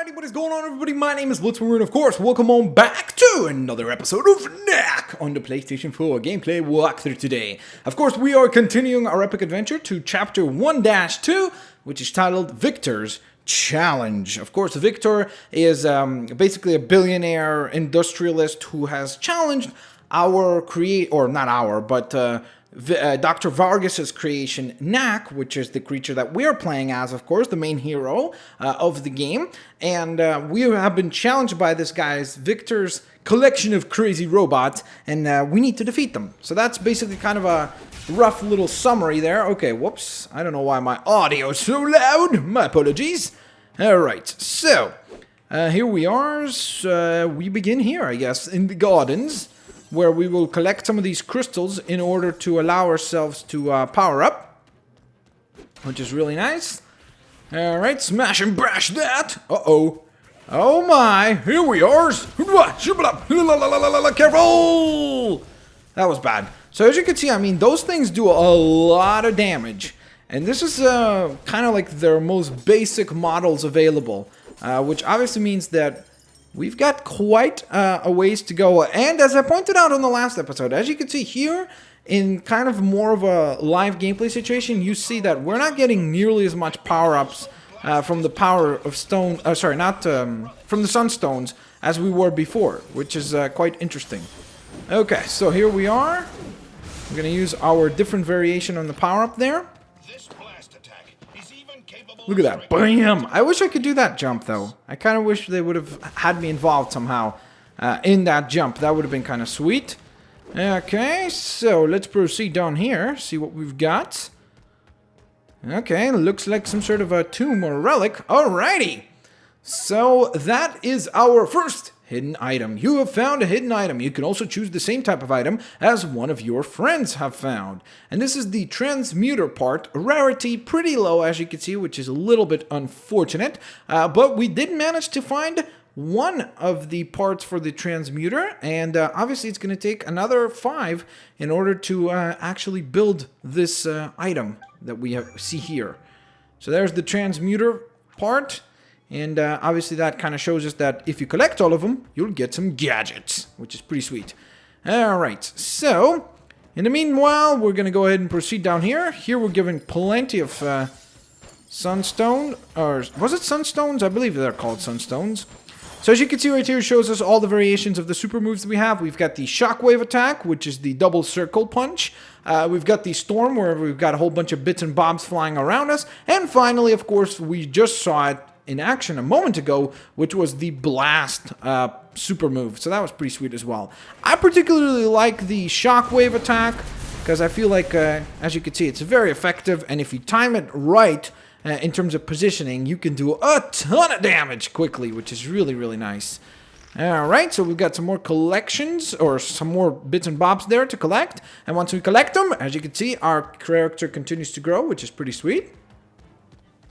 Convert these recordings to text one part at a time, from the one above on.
Alrighty, what is going on, everybody? My name is Blitzwinger, and of course, welcome on back to another episode of Knack on the PlayStation 4 gameplay walkthrough today. Of course, we are continuing our epic adventure to Chapter 1-2, which is titled Victor's Challenge. Of course, Victor is basically a billionaire industrialist who has challenged our Dr. Vargas's creation, Knack, which is the creature that we're playing as, of course, the main hero of the game. And we have been challenged by this guy's, Victor's collection of crazy robots, and we need to defeat them. So that's basically kind of a rough little summary there. Okay, whoops. I don't know why my audio is so loud. My apologies. Alright, so here we are. We begin here, I guess, in the gardens, where we will collect some of these crystals in order to allow ourselves to power up, which is really nice. Alright, smash and bash that. Uh-oh. Oh my, here we are. Careful! That was bad. So as you can see, I mean, those things do a lot of damage. And this is kind of like their most basic models available, which obviously means that we've got quite a ways to go. And as I pointed out on the last episode, as you can see here, in kind of more of a live gameplay situation, you see that we're not getting nearly as much power-ups from the power of stone, from the sunstones as we were before, which is quite interesting. Okay, so here we are. We're going to use our different variation on the power-up there. Look at that. Bam! I wish I could do that jump, though. I kind of wish they would have had me involved somehow in that jump. That would have been kind of sweet. Okay, so let's proceed down here. See what we've got. Okay, looks like some sort of a tomb or relic. Alrighty! So that is our first hidden item. You have found a hidden item. You can also choose the same type of item as one of your friends have found. And this is the transmuter part. Rarity pretty low, as you can see, which is a little bit unfortunate. But we did manage to find one of the parts for the transmuter. And obviously it's going to take another 5 in order to actually build this item that we see here. So there's the transmuter part. And obviously that kind of shows us that if you collect all of them, you'll get some gadgets, which is pretty sweet. Alright, so in the meanwhile, we're going to go ahead and proceed down here. Here we're given plenty of sunstone, or was it sunstones? I believe they're called sunstones. So as you can see right here, it shows us all the variations of the super moves that we have. We've got the shockwave attack, which is the double circle punch. We've got the storm, where we've got a whole bunch of bits and bobs flying around us. And finally, of course, we just saw it in action a moment ago, which was the blast super move. So that was pretty sweet as well. I particularly like the shockwave attack because I feel like, as you can see, it's very effective, and if you time it right in terms of positioning, you can do a ton of damage quickly, which is really, really nice. Alright, so we've got some more collections, or some more bits and bobs there to collect, and once we collect them, as you can see, our character continues to grow, which is pretty sweet.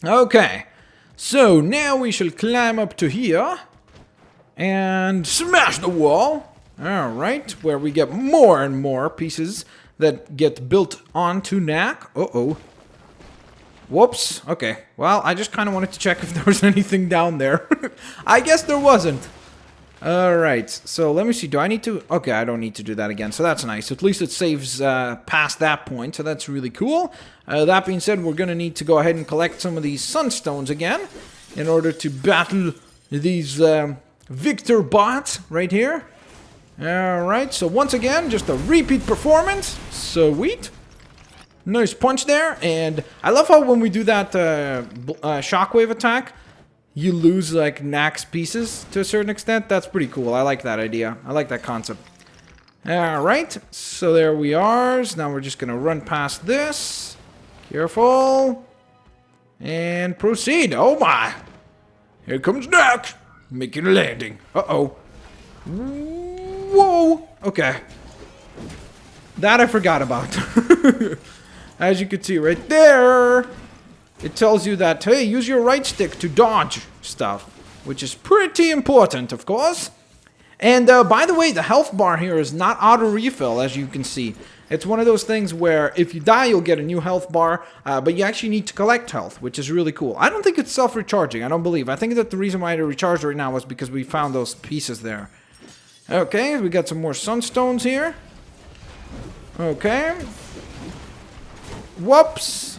Okay. So now we shall climb up to here and smash the wall. Alright, where we get more and more pieces that get built onto Knack. Uh-oh. Whoops. Okay, well, I just kind of wanted to check if there was anything down there. I guess there wasn't. Alright, so let me see. Do I need to? Okay, I don't need to do that again, so that's nice. At least it saves past that point, so that's really cool. That being said, we're going to need to go ahead and collect some of these sunstones again in order to battle these Victor bots right here. Alright, so once again, just a repeat performance. Sweet. Nice punch there, and I love how when we do that shockwave attack, you lose, like, Knack's pieces to a certain extent. That's pretty cool. I like that idea. I like that concept. Alright, so there we are. So now we're just going to run past this. Careful. And proceed. Oh my. Here comes Knack. Making a landing. Uh-oh. Whoa. Okay. That I forgot about. As you can see right there, it tells you that, hey, use your right stick to dodge stuff, which is pretty important, of course. And by the way, the health bar here is not auto refill, as you can see. It's one of those things where if you die, you'll get a new health bar, but you actually need to collect health, which is really cool. I don't think it's self-recharging. I don't believe. I think that the reason why it recharged right now was because we found those pieces there. Okay, we got some more sunstones here. Okay. Whoops.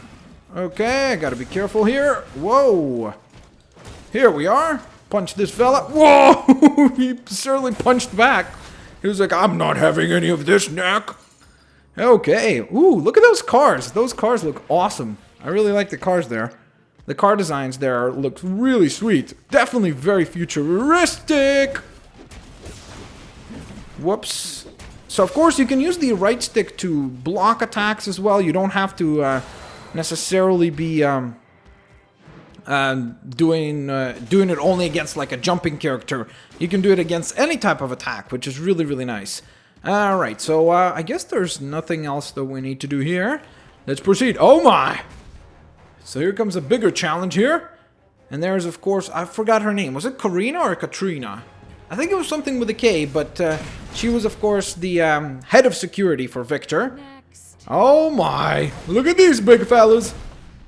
Okay, I gotta be careful here. Whoa. Here we are. Punch this fella. Whoa! He certainly punched back. He was like, I'm not having any of this, Knack. Okay. Ooh, look at those cars. Those cars look awesome. I really like the cars there. The car designs there look really sweet. Definitely very futuristic. Whoops. So, of course, you can use the right stick to block attacks as well. You don't have to necessarily be doing it only against, like, a jumping character. You can do it against any type of attack, which is really, really nice. Alright, so I guess there's nothing else that we need to do here. Let's proceed. Oh my! So here comes a bigger challenge here. And there's, of course, I forgot her name. Was it Karina or Katrina? I think it was something with a K, but she was, of course, the head of security for Victor. Next. Oh my! Look at these big fellas!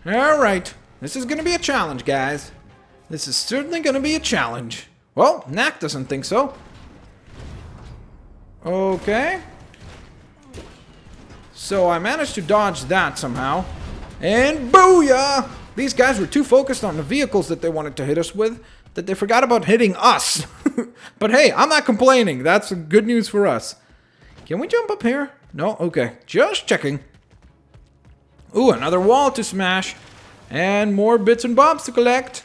Alright, this is gonna be a challenge, guys. This is certainly gonna be a challenge. Well, Knack doesn't think so. Okay. So I managed to dodge that somehow. And booyah! These guys were too focused on the vehicles that they wanted to hit us with that they forgot about hitting us. But hey, I'm not complaining. That's good news for us. Can we jump up here? No? Okay. Just checking. Ooh, another wall to smash. And more bits and bobs to collect.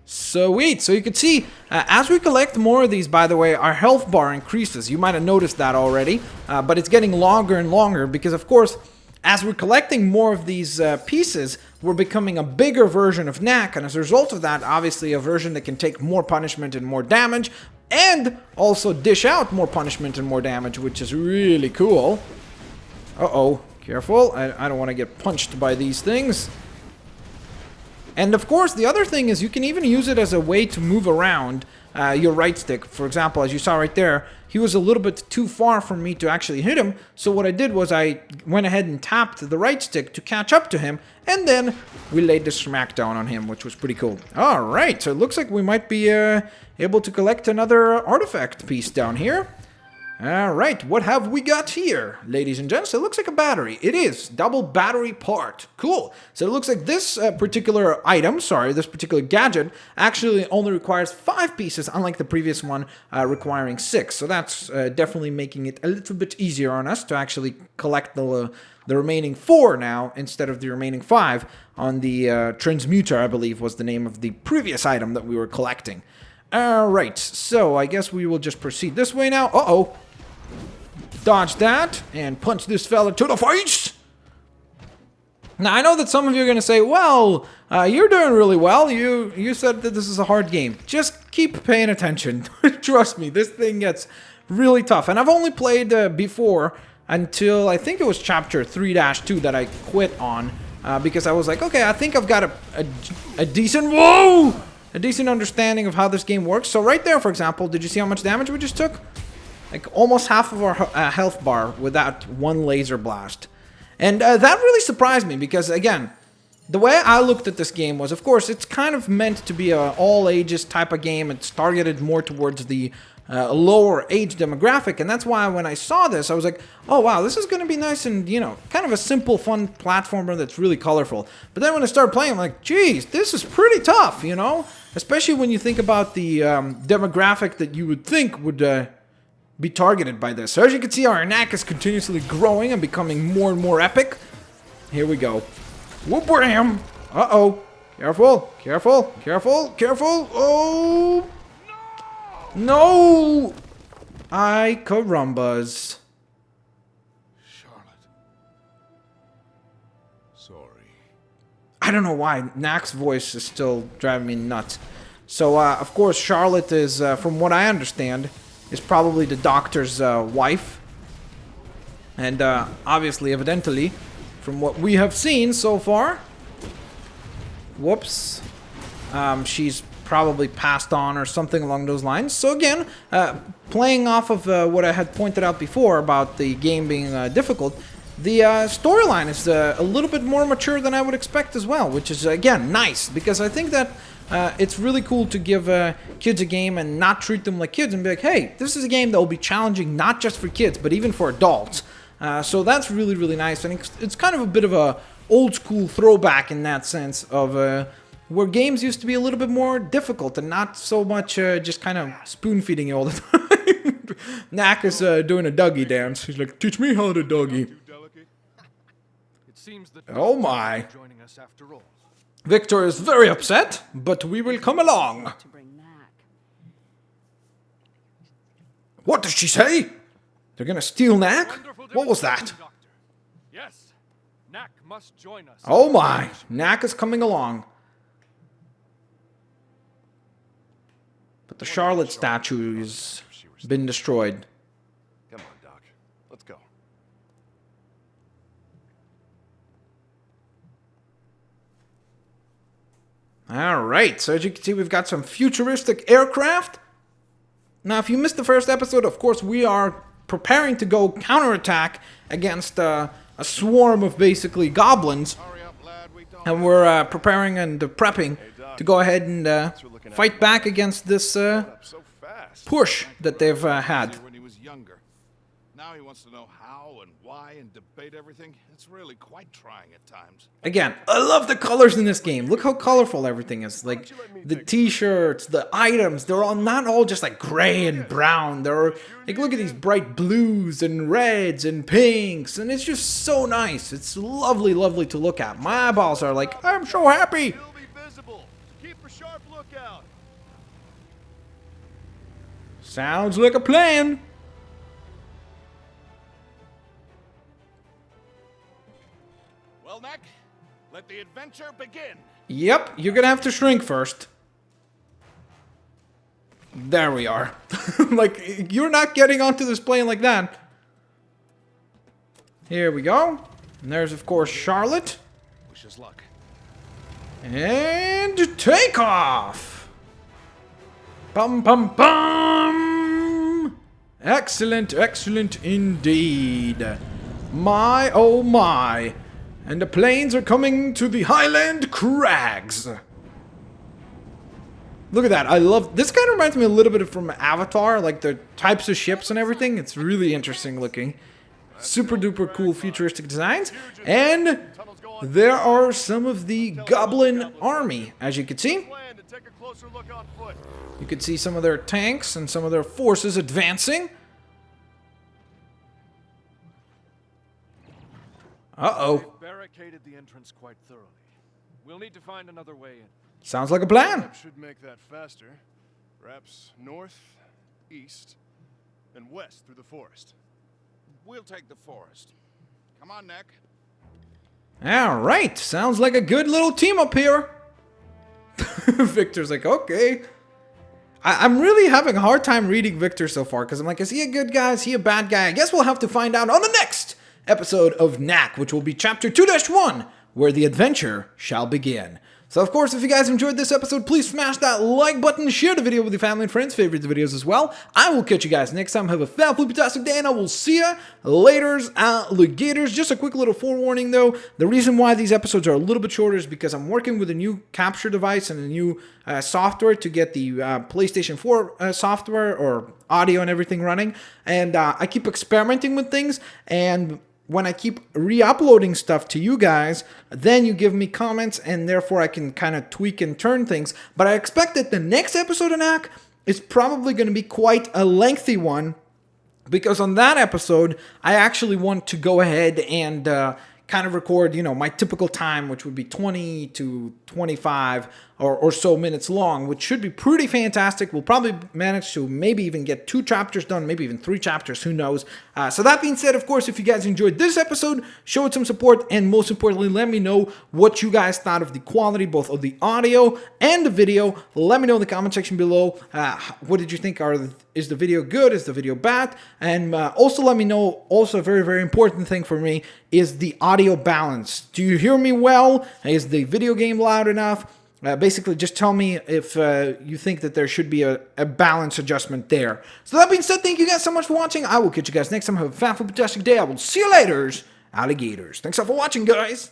Sweet. So you can see, as we collect more of these, by the way, our health bar increases. You might have noticed that already. But it's getting longer and longer because, of course, as we're collecting more of these pieces, we're becoming a bigger version of Knack. And as a result of that, obviously a version that can take more punishment and more damage. And also dish out more punishment and more damage, which is really cool. Uh-oh. Careful. I don't want to get punched by these things. And of course, the other thing is you can even use it as a way to move around your right stick. For example, as you saw right there, he was a little bit too far for me to actually hit him. So what I did was I went ahead and tapped the right stick to catch up to him. And then we laid the smackdown on him, which was pretty cool. All right, so it looks like we might be able to collect another artifact piece down here. Alright, what have we got here, ladies and gents? It looks like a battery. It is. Double battery part. Cool. So it looks like this particular item, this particular gadget, actually only requires 5 pieces, unlike the previous one requiring 6. So that's definitely making it a little bit easier on us to actually collect the remaining 4 now, instead of the remaining 5 on the transmuter, I believe, was the name of the previous item that we were collecting. Alright, so I guess we will just proceed this way now. Uh-oh. Dodge that, and punch this fella to the face! Now, I know that some of you are going to say, well, you're doing really well. You said that this is a hard game. Just keep paying attention. Trust me, this thing gets really tough. And I've only played before until, I think it was chapter 3-2 that I quit on. Because I was like, okay, I think I've got a decent... Whoa! A decent understanding of how this game works. So right there, for example, did you see how much damage we just took? Like almost half of our health bar with that one laser blast. And that really surprised me because, again, the way I looked at this game was, of course, it's kind of meant to be a all-ages type of game. It's targeted more towards the lower age demographic. And that's why when I saw this, I was like, oh, wow, this is going to be nice and, you know, kind of a simple, fun platformer that's really colorful. But then when I started playing, I'm like, geez, this is pretty tough, you know? Especially when you think about the demographic that you would think would be targeted by this. So as you can see, our Knack is continuously growing and becoming more and more epic. Here we go. Whoop-ram! Uh-oh. Careful, careful, careful, careful. Oh! No! Ay, carambas. Charlotte. Sorry. I don't know why. Knack's voice is still driving me nuts. So, of course, Charlotte is, from what I understand, is probably the doctor's wife. And, obviously, evidently, from what we have seen so far... Whoops. She's probably passed on or something along those lines. So again, playing off of what I had pointed out before about the game being difficult, The storyline is a little bit more mature than I would expect as well, which is, again, nice, because I think that it's really cool to give kids a game and not treat them like kids and be like, hey, this is a game that will be challenging not just for kids, but even for adults. So that's really, really nice, and it's kind of a bit of a old school throwback in that sense of where games used to be a little bit more difficult and not so much just kind of spoon feeding you all the time. Knack is doing a Dougie dance. He's like, teach me how to Dougie. Oh my. Victor is very upset, but we will come along. What did she say? They're gonna steal Knack? What was that? Yes, Knack must join us. Oh my, Knack is coming along. But the Charlotte statue has been destroyed. Come on, Doc. Let's go. Alright, so as you can see, we've got some futuristic aircraft. Now, if you missed the first episode, of course, we are preparing to go counterattack against a swarm of basically goblins. And we're preparing and prepping to go ahead and fight back against this push that they've had. When he was younger. Now he wants to know how and why and debate everything. It's really quite trying at times. Again, I love the colors in this game. Look how colorful everything is. Like the t-shirts, the items, they're all not all just like gray and brown. They're like, look at these bright blues and reds and pinks, and it's just so nice. It's lovely, lovely to look at. My eyeballs are like, I'm so happy. He'll be visible. Keep a sharp lookout. Sounds like a plan. Well, Knack, let the adventure begin. Yep, you're gonna have to shrink first. There we are. Like, you're not getting onto this plane like that. Here we go. And there's, of course, Charlotte. Wish us luck. And takeoff! Bum bum bum! Excellent, excellent indeed. My oh my. And the planes are coming to the Highland Crags. Look at that. I love this. Kind of reminds me a little bit from Avatar, like the types of ships and everything. It's really interesting looking. Super duper cool futuristic designs. And there are some of the Goblin army, as you can see. You can see some of their tanks and some of their forces advancing. Uh-oh. Barricaded the entrance quite thoroughly. We'll need to find another way in. Sounds like a plan. Should make that faster. Perhaps north, east, and west through the forest. We'll take the forest. Come on, Knack. Alright, sounds like a good little team up here. Victor's like, okay. I'm really having a hard time reading Victor so far, because I'm like, is he a good guy? Is he a bad guy? I guess we'll have to find out on the next episode of Knack, which will be Chapter 2-1, where the adventure shall begin. So, of course, if you guys enjoyed this episode, please smash that like button, share the video with your family and friends, favorite the videos as well. I will catch you guys next time. Have a fantastic day, and I will see you later, alligators. Just a quick little forewarning, though. The reason why these episodes are a little bit shorter is because I'm working with a new capture device and a new software to get the PlayStation 4 software or audio and everything running. And I keep experimenting with things, and when I keep re-uploading stuff to you guys, then you give me comments, and therefore I can kind of tweak and turn things. But I expect that the next episode of Knack is probably going to be quite a lengthy one, because on that episode, I actually want to go ahead and kind of record, you know, my typical time, which would be 20 to 25 or so minutes long, which should be pretty fantastic. We'll probably manage to maybe even get 2 chapters done, maybe even 3 chapters, who knows. So that being said, of course, if you guys enjoyed this episode, show it some support, and most importantly, let me know what you guys thought of the quality, both of the audio and the video. Let me know in the comment section below. What did you think? Is the video good? Is the video bad? And also let me know, also a very, very important thing for me, is the audio balance. Do you hear me well? Is the video game loud enough? Basically, just tell me if you think that there should be a balance adjustment there. So that being said, thank you guys so much for watching. I will catch you guys next time. Have a fantastic day. I will see you later. alligators. Thanks all for watching, guys!